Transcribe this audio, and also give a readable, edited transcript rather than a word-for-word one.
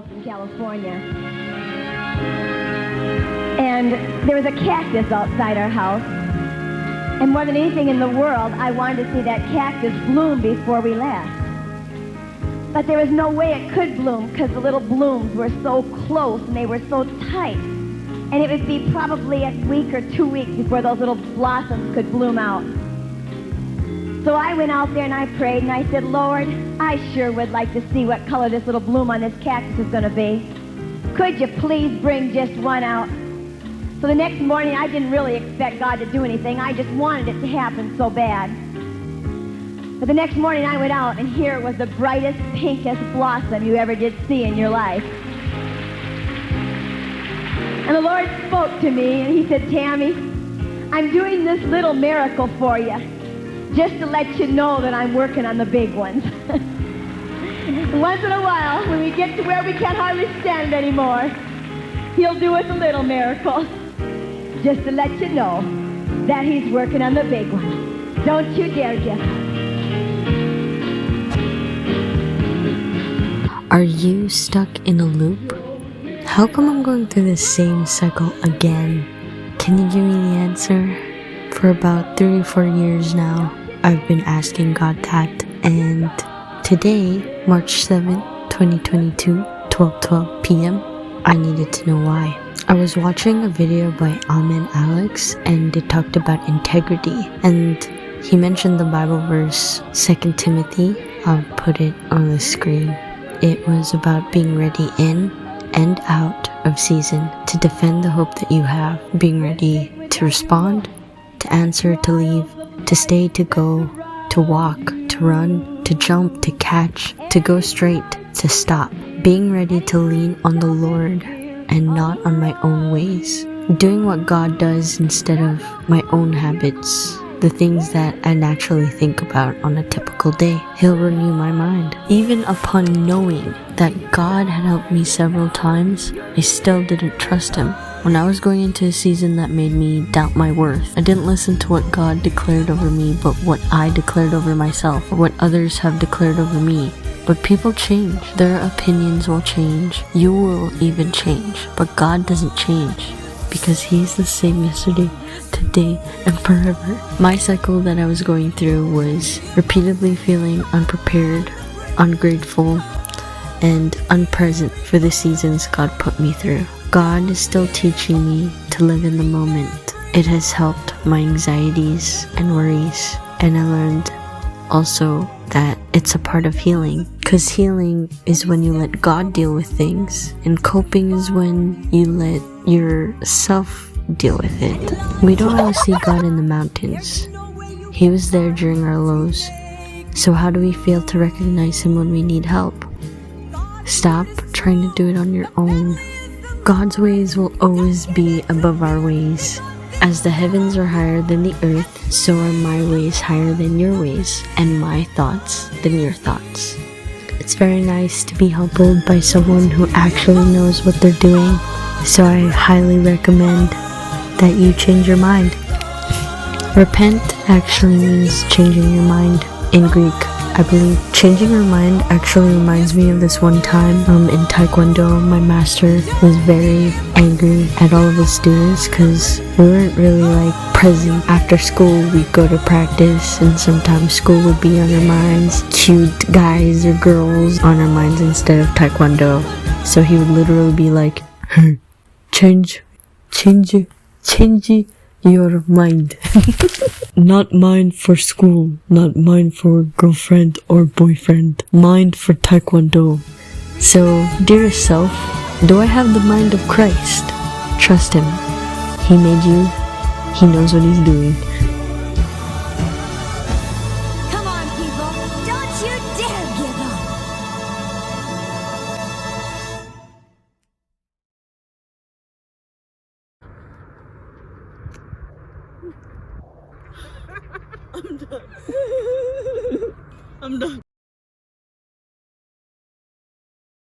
in California, and there was a cactus outside our house, and more than anything in the world, I wanted to see that cactus bloom before we left. But there was no way it could bloom because the little blooms were so close and they were so tight, and it would be probably a week or 2 weeks before those little blossoms could bloom out. So I went out there and I prayed and I said, Lord, I sure would like to see what color this little bloom on this cactus is going to be. Could you please bring just one out? So the next morning, I didn't really expect God to do anything. I just wanted it to happen so bad. But the next morning I went out and here was the brightest, pinkest blossom you ever did see in your life. And the Lord spoke to me and he said, Tammy, I'm doing this little miracle for you, just to let you know that I'm working on the big ones. Once in a while, when we get to where we can't hardly stand anymore, he'll do us a little miracle, just to let you know that he's working on the big ones. Don't you dare give up. Are you stuck in a loop? How come I'm going through the same cycle again? Can you give me the answer? For about 3 or 4 years now, I've been asking God that, and today, March 7th, 2022, 12:12 p.m., I needed to know why. I was watching a video by Alman Alex, and it talked about integrity, and he mentioned the Bible verse, 2 Timothy. I'll put it on the screen. It was about being ready in and out of season to defend the hope that you have, being ready to respond, to answer, to leave, to stay, to go, to walk, to run, to jump, to catch, to go straight, to stop. Being ready to lean on the Lord and not on my own ways. Doing what God does instead of my own habits, the things that I naturally think about on a typical day. He'll renew my mind. Even upon knowing that God had helped me several times, I still didn't trust him. When I was going into a season that made me doubt my worth, I didn't listen to what God declared over me, but what I declared over myself, or what others have declared over me. But people change. Their opinions will change. You will even change. But God doesn't change, because he's the same yesterday, today, and forever. My cycle that I was going through was repeatedly feeling unprepared, ungrateful, and unpresent for the seasons God put me through. God is still teaching me to live in the moment. It has helped my anxieties and worries, and I learned also that it's a part of healing, because healing is when you let God deal with things, and coping is when you let yourself deal with it. We don't always see God in the mountains. He was there during our lows. So how do we fail to recognize him when we need help? Stop trying to do it on your own. God's ways will always be above our ways. As the heavens are higher than the earth, so are my ways higher than your ways, and my thoughts than your thoughts. It's very nice to be humbled by someone who actually knows what they're doing, so I highly recommend that you change your mind. Repent actually means changing your mind in Greek, I believe. Changing your mind actually reminds me of this one time in Taekwondo. My master was very angry at all of his students because we weren't really present. After school we'd go to practice, and sometimes school would be on our minds, cute guys or girls on our minds instead of Taekwondo. So he would literally be like, hey, change your mind. Not mind for school, not mind for girlfriend or boyfriend, mind for Taekwondo. So, dearest self, do I have the mind of Christ? Trust him. He made you. He knows what he's doing. Come on, people. Don't you dare give up. I'm done.